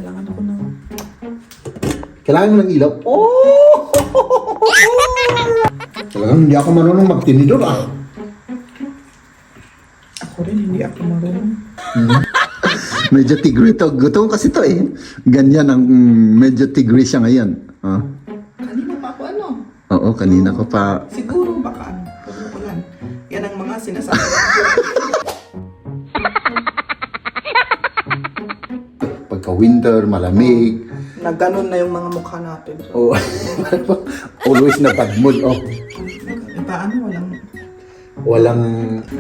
Kailangan ako ng... Kailangan mo ng ilaw? Oh! Talagang hindi ako marunong magtinidor ah. Ako rin, hindi ako marunong. Medyo tigre to. Gutom kasi to eh. Ganyan ang medyo tigre siya ngayon. Ah. Kanina pa ako ano? Oo, kanina ko pa. Siguro baka ano, pag-ulan. Yan ang mga sinasabi. Pagka winter, malamig. Na ganun na yung mga mukha natin. Oh, So, always na bad mood. Oh. iba ano, Walang,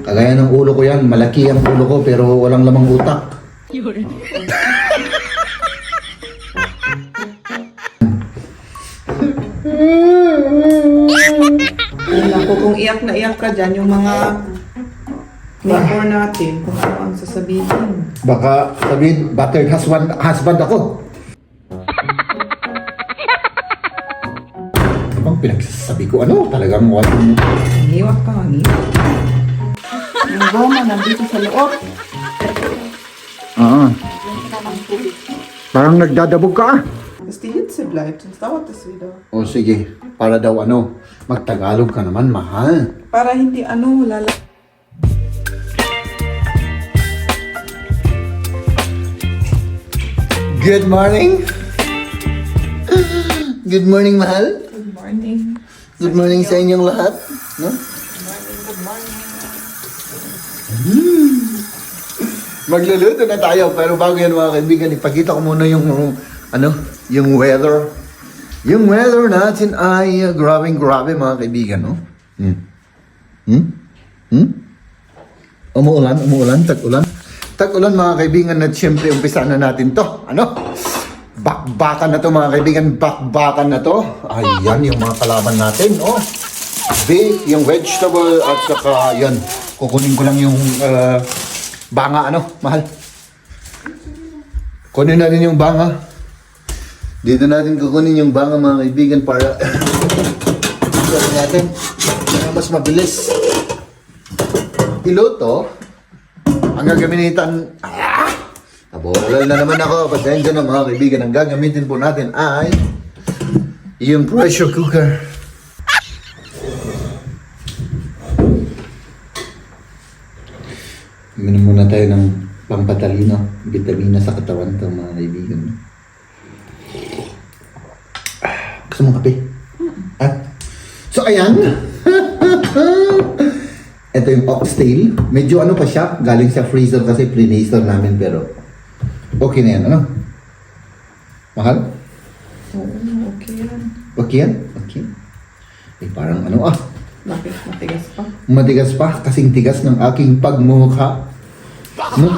kagaya ng ulo ko yan. Malaki ang ulo ko pero walang lamang utak. Ako, kung iyak na iyak ka dyan, yung mga neighbor natin, kung ano ang sasabihin. Baka sabihin, battered husband ako. Ano bang pinagsasabi ko? Ano? Talagang walang... Niwak ka, niwak. Yung goma nandito sa loob. Oo. Parang nagdadabog ka ah. Das die Hitze bleibt, sonst dauert das wieder. O sige, para daw ano, magtagalog ka naman, mahal. Para hindi ano, Good morning. Good morning, mahal. Good morning. Good morning sa inyong lahat. No? Good morning. Magluluto na tayo, pero bago yan mga kaibigan, ipakita ko muna yung ano, yung weather. Yung weather natin ay grabe mga kaibigan, no? Umuulan, tag-ulan. Tag-ulan mga kaibigan at siyempre umpisa na natin to. Ano? Bakbakan na to mga kaibigan, bakbakan na to. Ayan yung mga kalaban natin, no? Beef, yung vegetable at saka yan. Kukunin ko lang yung banga, ano, mahal. Kunin natin yung banga. Dito natin kukunin yung banga mga kaibigan para gawin natin mas mabilis iluto. Ang gagamitan nabolal na naman ako. Pasensya na mga kaibigan. Ang gagamitin po natin ay yung pressure cooker. Minom muna tayo ng pampatalino, vitamina sa katawan to mga kaibigan. Gusto mo kape? So ayan. Ito yung oxtail. Medyo ano pa siya, galing sa freezer kasi pre-freezer namin pero okay na yan, ano? Mahal? Oo, okay yan. Okay yan? Okay. Eh parang ano Bakit matigas pa? matigas pa, kasing tigas ng aking pagmumukha. No?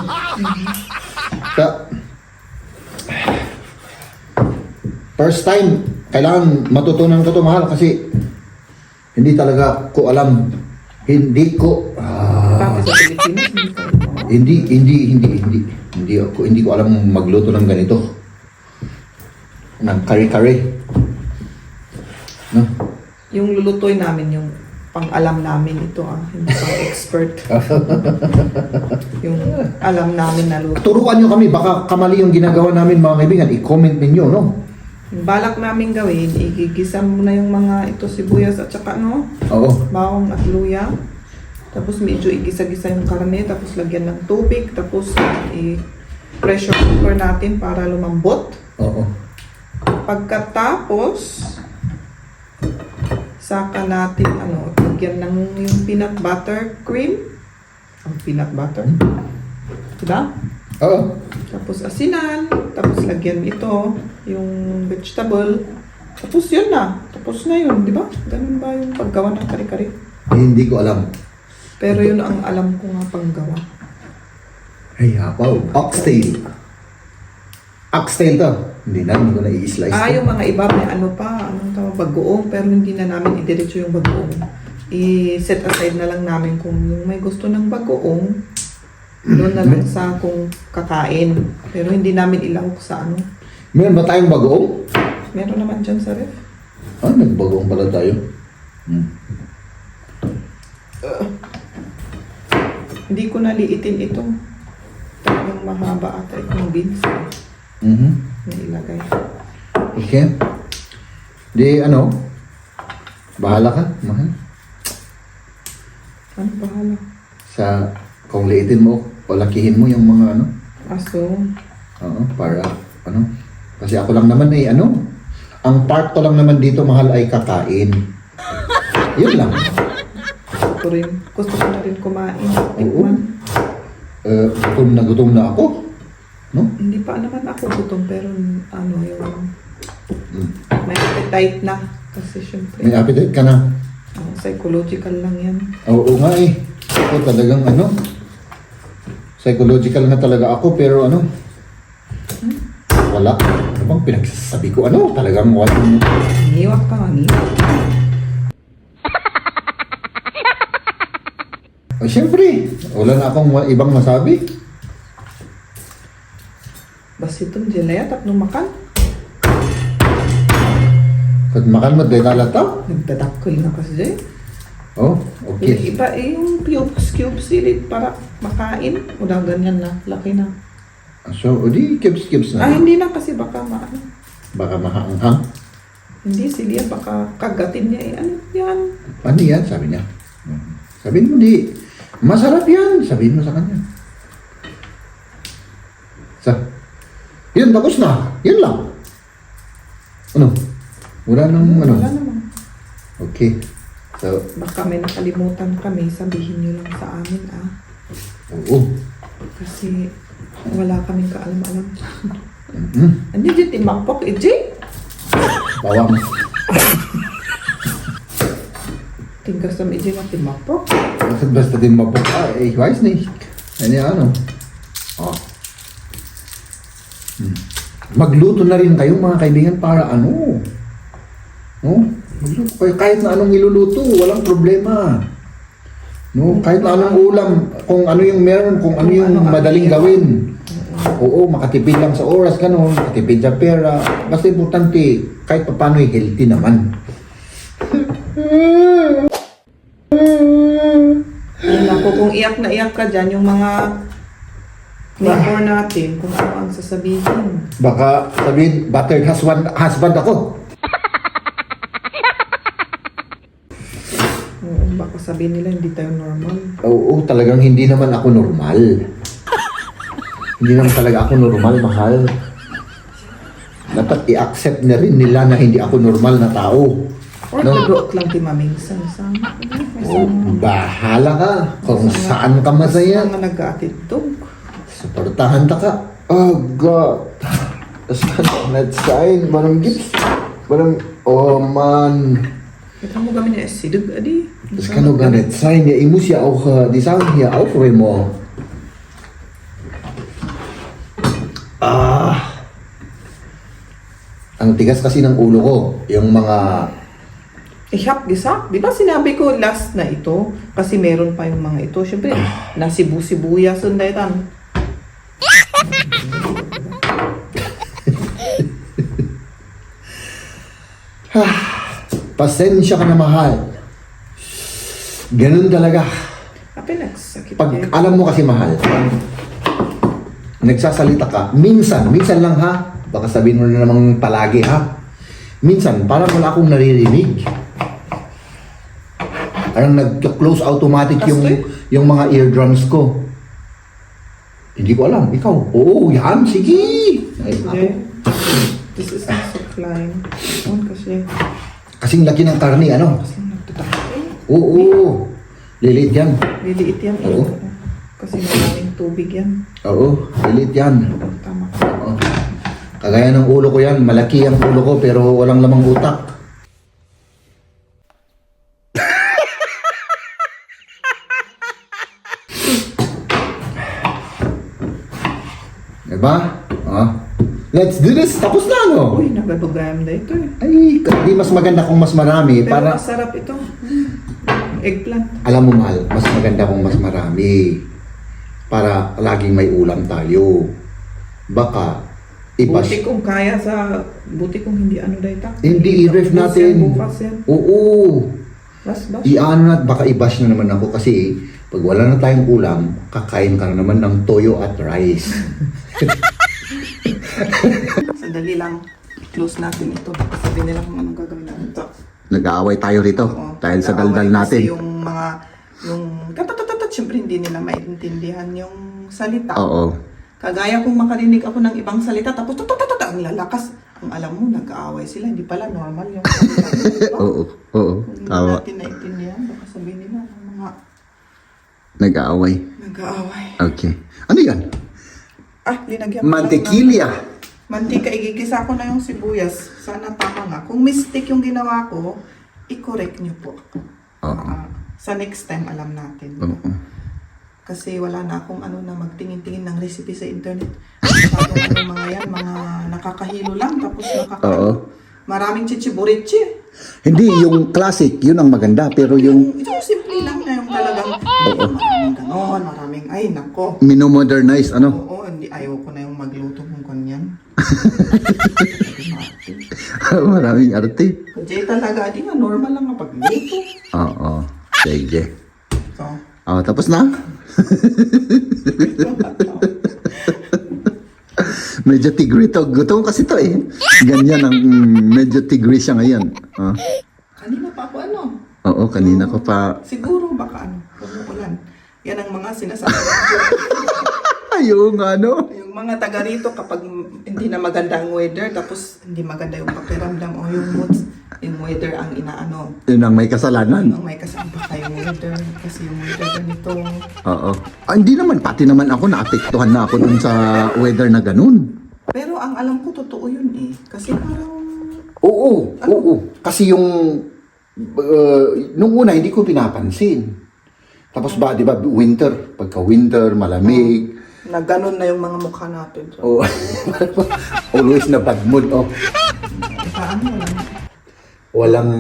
First time, kailangan matutunan ko to mahal kasi hindi talaga ko alam. Hindi ko Bakit sa Pilipinas? hindi ko alam magluto ng ganito. Ng kare-kare. No? Yung lulutoy namin, yung pang-alam namin ito hindi pang-expert. Yung alam namin na luto. Turuan nyo kami, baka kamali yung ginagawa namin mga kaibigan. I-comment ninyo, no? Yung balak namin gawin, igigisa mo na yung mga ito sibuyas at saka Oo. bawang at luya. Tapos medyo igisa-gisa yung karne, tapos lagyan ng tubig, tapos i-pressure cooker natin para lumambot. Oo. Pagkatapos, saka natin lagyan ng yung peanut butter cream. Ang peanut butter. Diba? Oo. Tapos asinan, tapos lagyan ito, yung vegetable. Tapos yun na. Tapos na yun, di ba? Ganun ba yung paggawa ng kare-kare? Hindi ko alam. Pero yun ang alam ko nga panggawa. Ay, hapaw. Oxtail. Oxtail to. Hindi ko na i-slice to. Yung mga iba may anong tawag, bagoong, pero hindi na namin idiretso yung bagoong. I-set aside na lang namin kung yung may gusto ng bagoong, doon na lang sa kung kakain. Pero hindi namin ilahok sa Meron ba tayong bagoong? Meron naman dyan sa ref. Nagbagoong pala tayo. Hindi ko naliitin ito. Talagang mahaba ata itong beans. na ilagay. Okay? Di ano? Bahala ka, mahal. Ano bahala? Sa kung liitin mo o lakihin mo yung mga ano. Aso, Oo, para ano. Kasi ako lang naman ano. Ang part ko lang naman dito, mahal, ay kakain. Yun lang. gusto ko na rin kumain. Oo. Tikman. Gutom na ako. No? Hindi pa naman ako gutom, pero ano yung Mm. may appetite na. Kasi syempre, May appetite ka na. psychological lang yan. Oo nga eh. Ako talagang ano. Psychological na talaga ako, pero ano. Wala. Ano bang pinagsasabi ko? Ano? Talagang wala. Niwak ka nga, niwak. Oh, siyempre, wala na akong ibang masabi. Basta itong jelaya, tatlong makan. Pag makan mo, dahil nalata. Nagdadakol na kasi dyan. Oh, Yung okay. iba yung cubes silit para makain. Wala ganyan na, laki na. So, o di, kips na. Hindi na kasi baka maano. Baka mahanghang. Hindi sila, baka kagatin niya. Ano yan? Ano yan? Sabi niya. Sabihin mo, di. Masarap yan. Sabihin mo sa kanya. Yun, tapos na. Yun lang. Ano? Wala nang ano. Wala naman. Okay. So, Baka may nakalimutan kami, sabihin niyo lang sa amin oo. Kasi wala kaming kaalam-alam. Mm-hmm. Hindi dyan timapok, Jay. Bawang. Tingkas sa medyo na timapok. Basta din mapapa. Ich weiß nicht. Ano? Oh. Magluto na rin kayo mga kaibigan para ano? No? Magluto kayo kahit na anong iluluto, walang problema. No, kahit na anong ulam, kung ano yung meron, kung ano yung madaling gawin. Oo, makatipid lang sa oras, ganun, makatipid sa pera. Basta importante, kahit paano healthy naman. Ay, naku, kung iyak na iyak ka dyan, yung mga neighbor natin, kung ano ang sasabihin. Baka sabihin, battered husband ako. Oo, baka sabihin nila hindi tayo normal. Oo, talagang hindi naman ako normal. Hindi naman talaga ako normal, mahal. Dapat i-accept na rin nila na hindi ako normal na tao. Or No? nag-broke lang timamingsan sa Oh, bahala ka kung saan ka masaya. Mga nag-aatidog. Suportahan ta ka. Oh, God. Das kann doch nicht sein. Warum gibt's... Warum... Oh, Mann. Ito mo kami na asidog, adi. Das kann doch gar nicht sein. Ja, ich muss ja auch die Sachen hier aufräumen. Ang tigas kasi ng ulo ko. Yung mga... Ich hab gesagt, di ba sinabi ko last na ito? Kasi meron pa yung mga ito. Siyempre, nasibu-sibuya sundaytan. Pasensya ka na, mahal. Ganun talaga. Ape, nagsakit Pag niya. alam mo kasi, mahal, nagsasalita ka, minsan lang ha, baka sabihin mo na namang palagi ha, minsan parang wala akong naririnig. Parang nag-close automatic yung mga eardrums ko. Hindi ko alam, ikaw, oo, yan, sige. Ay, ako. Okay. This is not supplying. Oh, kasi Kasing laki ng karni, ano? nagtatakay. Oo, lilit yan. Liliit yan. Oo. Kasi maraming tubig yan. Oo, lilit yan. Tama. Oo. Kagaya ng ulo ko yan, malaki ang ulo ko pero walang lamang utak. Diba? Ah. Let's do this! Tapos na, no? Uy, nagabagayam na ito eh. Ay, di mas maganda kung mas marami. Pero Para, masarap ito. Eggplant. alam mo, mahal, mas maganda kung mas marami. Para laging may ulam tayo. Baka, Buti kung kaya buti kung hindi ano dahil ta. Hindi, i-ref natin. Bukas yan. Oo. Bas. Iano na, baka i-bash na naman ako kasi pag wala na tayong ulam, kakain ka na naman ng toyo at rice. Sa Sandali lang. I-close natin ito. Sabi nila kung anong gagawin natin ito. Nag-aaway tayo rito Oo. dahil sa daldal Nag-aaway natin. Kasi yung tatatatat, syempre hindi nila maintindihan yung salita. Oo. Kagaya kung makarinig ako ng ibang salita, tapos tatatatat, ang lalakas. Ang alam mo, nag-aaway sila. Hindi pala normal yung salita. Diba? Oo. Oo. Kung hindi Tama. natin naintindihan, baka sabihin nila, ang mga Nag-aaway. nag-aaway. Okay. Ano yan? Linagyan ko lang Mantequilla. ng mantika. Igigisa ko na yung sibuyas. Sana tama nga. Kung mistake yung ginawa ko, i-correct nyo po. Oo. Sa next time, alam natin. Oo. Kasi wala na akong na magtingin-tingin ng recipe sa internet. Masyadong mga yan, mga nakakahilo lang. Tapos Oo. maraming chichiburichi. Hindi, yung classic, yun ang maganda. Pero yung Ito simple lang na yung talagang maraming ganon, maraming, ay nako. minomodernize, ano? Oo, hindi, ayoko na yung magluto kung kanyan. Maraming arte. Jay talaga, di nga, normal lang nga pagluto. Oo. Sige. So, Tapos na? Medyo tigri to. Gutom kasi to eh. Ganyan ang medyo tigri siya ngayon. kanina pa ako Oo, kanina ko pa. siguro baka umuulan. Yan ang mga sinasabi. Yung ano? Yung mga taga rito kapag hindi na maganda ang weather, tapos hindi maganda yung pakiramdam o yung moods, yung weather ang inaano. Yun ang may kasalanan. Ang may kasama tayong weather, kasi yung weather ganito. Oo. Hindi naman. Pati naman ako naapektuhan na ako dun sa weather na ganun. Pero ang alam ko, totoo yun eh. Kasi parang, Oo. Oo. Kasi yung nung una hindi ko pinapansin. Tapos ba, di ba, winter. Pagka winter, malamig. na ganun na yung mga mukha natin. So, Oo. Always na bad mood. Oh. paano lang? Walang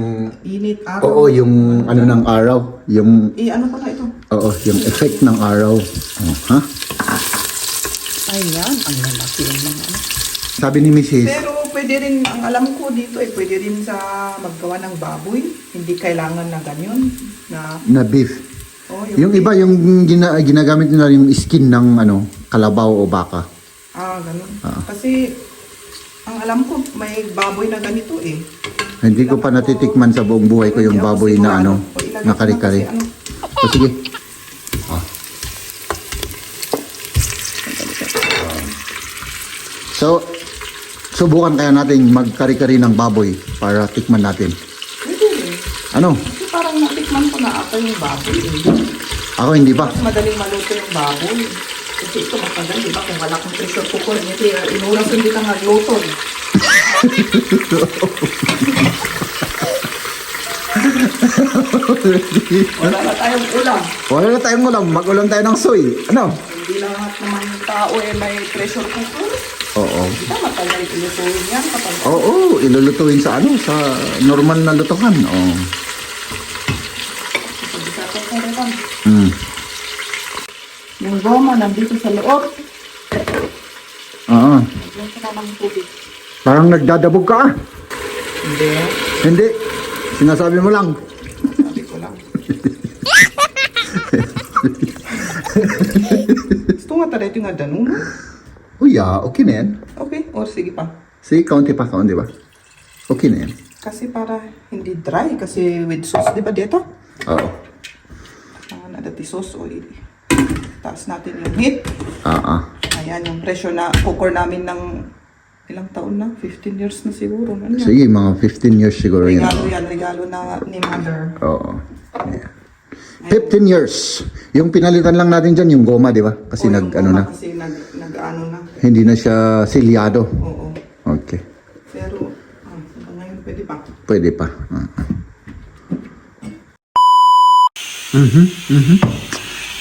Init, araw. Oo, yung ano ng araw, yung Ano ko na ito? yung effect ng araw. Ha? Ayan, ang lalaki yung mga ano. Sabi ni Mrs. Pero pwede rin, ang alam ko dito pwede rin sa maggawa ng baboy. Hindi kailangan na ganyan. na beef. Yung beef. iba yung ginagamit nila yung skin ng kalabaw o baka. Ganun. Kasi, ang alam ko, may baboy na ganito eh. Hindi ko pa natitikman sa buong buhay ko yung baboy na na kare-kare. O sige. So, subukan kaya natin magkari-kari ng baboy para tikman natin. Pwede rin. Ano? Kasi parang natikman ko na ata yung baboy eh. Ako hindi pa. Mas madaling maluto yung baboy. Kasi ito matagal, di ba? Kung wala kong pressure cooker, hindi inuras hindi ka nagluto. Wala na tayong ulam. Wala na tayong ulam. Mag-ulam tayo ng soy. Ano? Hindi lahat naman ng tao may pressure cooker. Oo. Di ba matagal ilutuin yan kapag... Oo, ilulutuin sa sa normal na lutukan. Oo. Sabi sa akin, kaya lang. Yung goma nandito sa loob. Oo. Nagyan ka na ng tubig. Parang nagdadabog ka. Hindi. Hindi. Sinasabi mo lang. Sabi ko lang. Gusto nga talaga ito nga danong. Uy, okay na yan. Okay, or sige pa. Sige, kaunti pa, ba? Okay na yan. Kasi para hindi dry, kasi with sauce, di ba dito? Oo. Na dati sauce oil. Taas natin yung heat. Ayan, yung pressure na cooker namin ng ilang taon na? 15 years na siguro. Ano yan? Sige, mga 15 years siguro yan. Regalo yan, regalo na ni mother. Oo. Yeah. 15 years. Yung pinalitan lang natin dyan, yung goma, di ba? Kasi O, yung nag-ano goma na. Kasi nag-ano na. Hindi na siya silyado. Oo. Okay. Pero, ngayon pwede pa. Pwede pa.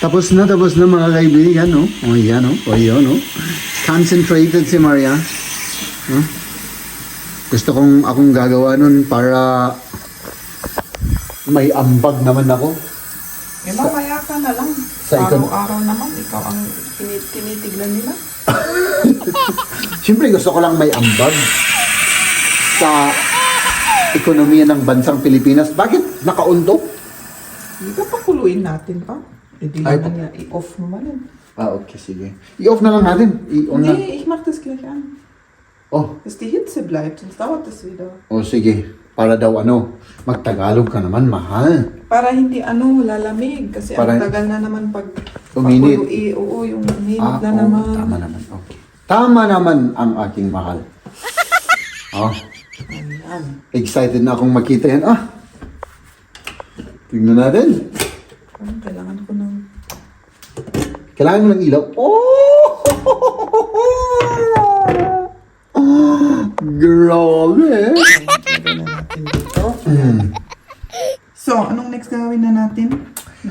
Tapos na mga kaibigan, no? O yan, no? O yun, no? Concentrated si Maria. Gusto kong akong gagawa nun para may ambag naman ako. Mamaya ka na lang. Sa Araw-araw naman, ikaw ang tinitignan nila. Siyempre gusto ko lang may ambag sa ekonomiya ng bansang Pilipinas. Bakit nakaundok? Hindi ka pakuluin natin pa. Hindi Ay, naman niya, i-off mo man yun. Okay, sige. I-off na lang natin. I-on na. Nee, ich mach das gleich an. Oh, Ist die Hitze bleibt, sonst dauert es wieder. oh sige. Para daw magtagalog ka naman, mahal. Para hindi lalamig. Kasi Para- ang tagal na naman pag Uminit. pakuloy. Oo, yung uminit na oo, naman. tama naman. Okay. Tama naman ang aking mahal. Oh, Ayan. excited na akong makita yan. Tingnan natin. Kailangan ko ng... Kailangan mo ng ilaw. Oh! Grabe. Lagyan na natin dito. So, anong next gagawin na natin?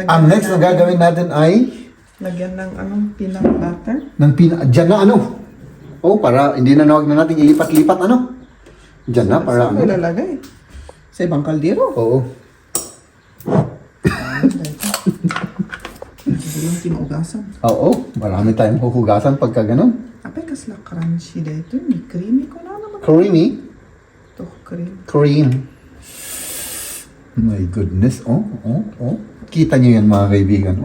Ang next na gagawin natin ay Lagyan ng peanut butter. dyan na Oh, para hindi na nawag na natin ilipat-lipat Dyan na, para Saan ko lalagay? Sa ibang kaldero. Oo. Hindi yung tinugasan. Oo, marami tayong huhugasan pagka ganun. Apay kasla crunchy dito. May creamy ko na naman. Creamy. Ito, cream. Cream. My goodness. Oh. Kita nyo yan mga kaibigan.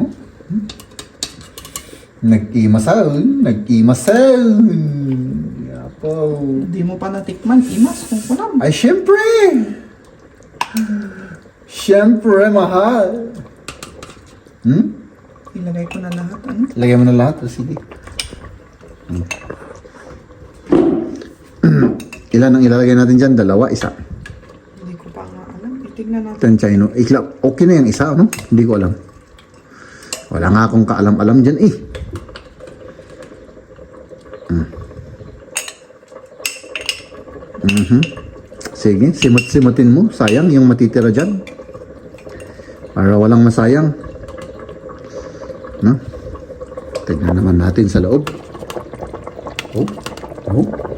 Nag-imasound. Yapo. Hindi mo pa natikman. Imas kung kunam. Ay, syempre! Syempre, mahal. Ilagay ko na lahat. Lagyan mo na lahat. Sige. Ilan ang ilalagay natin dyan? Dalawa, isa. Hindi ko pa nga alam. Itignan natin. Tanchino. Okay na yung isa, Hindi ko alam. Wala nga akong kaalam-alam dyan, Sige, simut-simutin mo. Sayang yung matitira dyan. Para walang masayang. Tignan naman natin sa loob. Oh.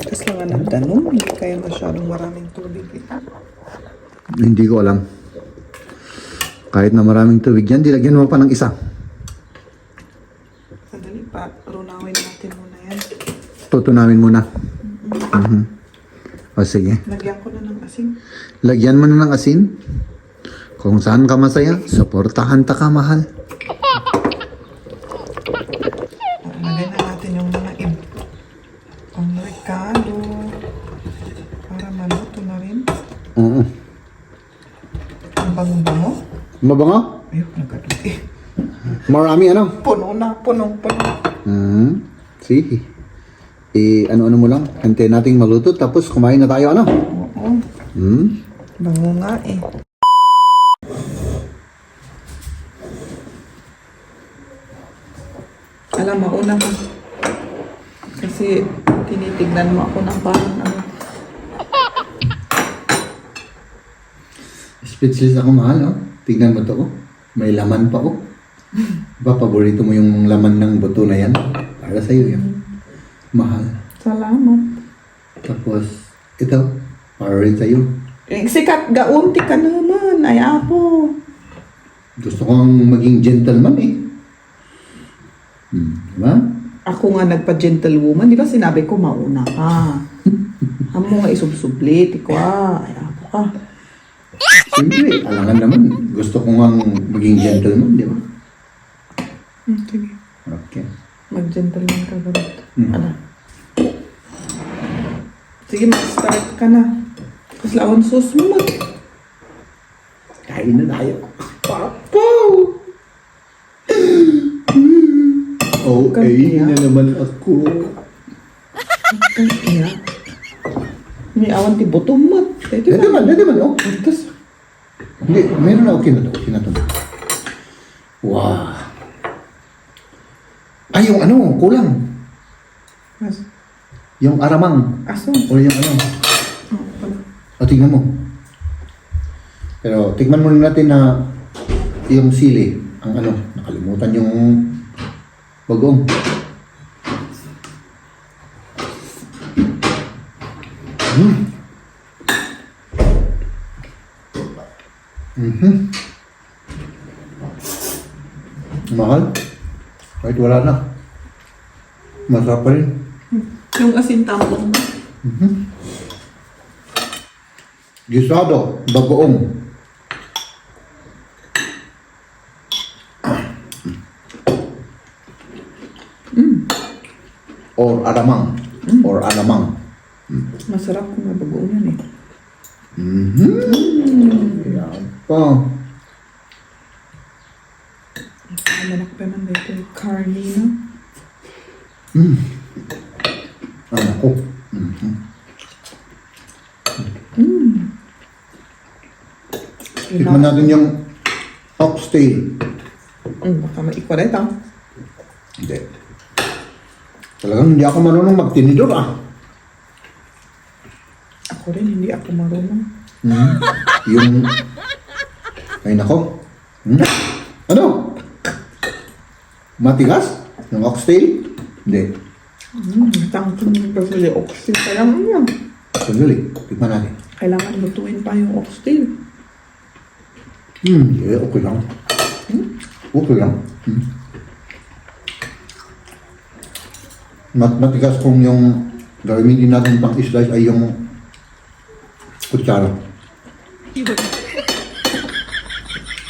Tapos lang nga nagtanong. Hindi kaya masyadong maraming tubig. Hindi ko alam. Kahit na maraming tubig yan, dilagyan mo pa ng isa. Sandali pa. Runawin natin muna yan. Tutunawin muna. O sige. Lagyan ko na ng asin. Lagyan mo na ng asin. Kung saan ka masaya, suportahan ta ka, mahal. Lagyan na natin yung mga ang recado. Para maluto na rin. Oo. Ang bango-bango. Mabango? Ayun, nagkatuloy. Marami, Puno na, punong. Sige. Ano-ano mo lang. Hintayin nating maluto, tapos kumain na tayo, Oo. Bango nga eh. Alam, mauna ka. Kasi tinitignan mo ako ng parang Speechless ako, mahal, Tignan mo to, May laman pa, Ba, paborito mo yung laman ng buto na yan? Para sa'yo yan. Mahal. Salamat. Tapos, ito, para rin sa'yo. Sikat, gaunti ka naman. Ay, apo. Gusto kong maging gentleman, Diba? Ako nga nagpa-gentlewoman. Di ba sinabi ko mauna ka? Amo nga isubsublit. Ikaw ay apo ka. Siyempre, alangan naman. Gusto ko nga maging gentleman, di ba? Sige. Okay. Mag-gentleman ka ba dito? Mm. Ala. Sige, mag-start ka na. Tapos laon sus mo. Kain na tayo. Papo! Okay na naman ako. Kaya, may awan ti bottom mat. Dito naman. Tapos, hindi, meron na okay na to. Wow. Ay, yung kulang. Yung aramang. Aso. O yung Oh, pala. O, tingnan mo. Pero, tingnan muna natin na yung sili. Ang nakalimutan yung bagong. Mahal. Kahit wala na. Masarap pa rin. Yung asin tampon ba? Gisado, bagoong. Or alamang. masarap kung may bagoong yan eh. Yan pa. Manak pa man dito yung carne, no? Ano ko? Tikman natin yung oxtail. Baka maikulit ah. Hindi. Talagang hindi ako marunong magtinidor ah. Ako rin, hindi ako marunong. Yung... Ay nako. Ano? Matigas? Yung oxtail? Hindi. Tangkong yung pasali oxtail. Kaya mo yan. Sandali. Tikman natin. Kailangan lutuin pa yung oxtail. Okay lang. Okay lang. Matigas kung yung gagamitin natin pang slice ay yung kutsara.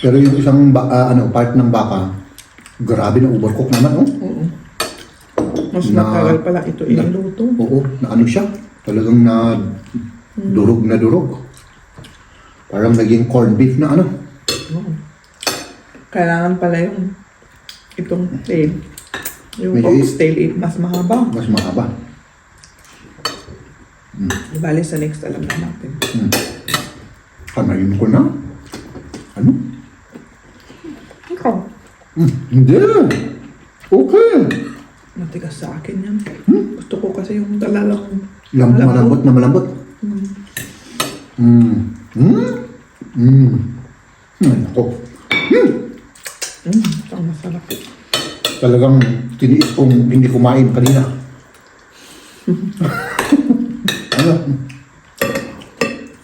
Pero yung isang part ng baka, grabe na overcook naman, oh. Oo. Mas Na- matagal pala ito ilaluto. Oo, na ano siya, talagang na durog. Parang naging corned beef na ano. Oo. Kailangan pala yung itong tail. Yung Medyo oxtail mas mahaba. Mas mahaba. Bale sa next alam na natin. Kanayin ko na. Ano? Ikaw, Hindi. Okay. matigas sa akin yan. Gusto ko kasi yung talalang Malambot na malambot. Ay, ako. Ang masarap. Talagang tiniis kong hindi kumain kanina. Ano?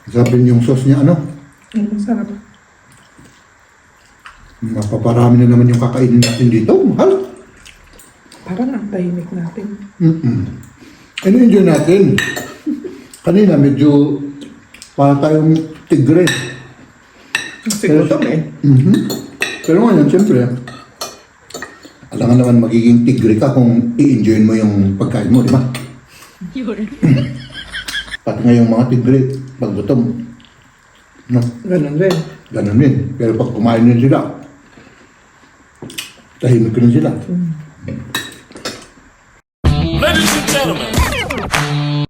Sabi yung sauce niya, ano? Ang masarap. Mapaparami na naman yung kakainin natin dito. Mahal. Parang ang tahimik natin. Ano enjoy natin? Kanina medyo para tayong tigre. Kasi gutom eh. Pero ngayon, siyempre, alangan naman magiging tigre ka kung i-enjoy mo yung pagkain mo, di ba? Pati ngayong mga tigre, pag gutom, no, Ganun rin. ganun din. Pero pag kumain din sila, tahimik rin sila. Ladies and gentlemen,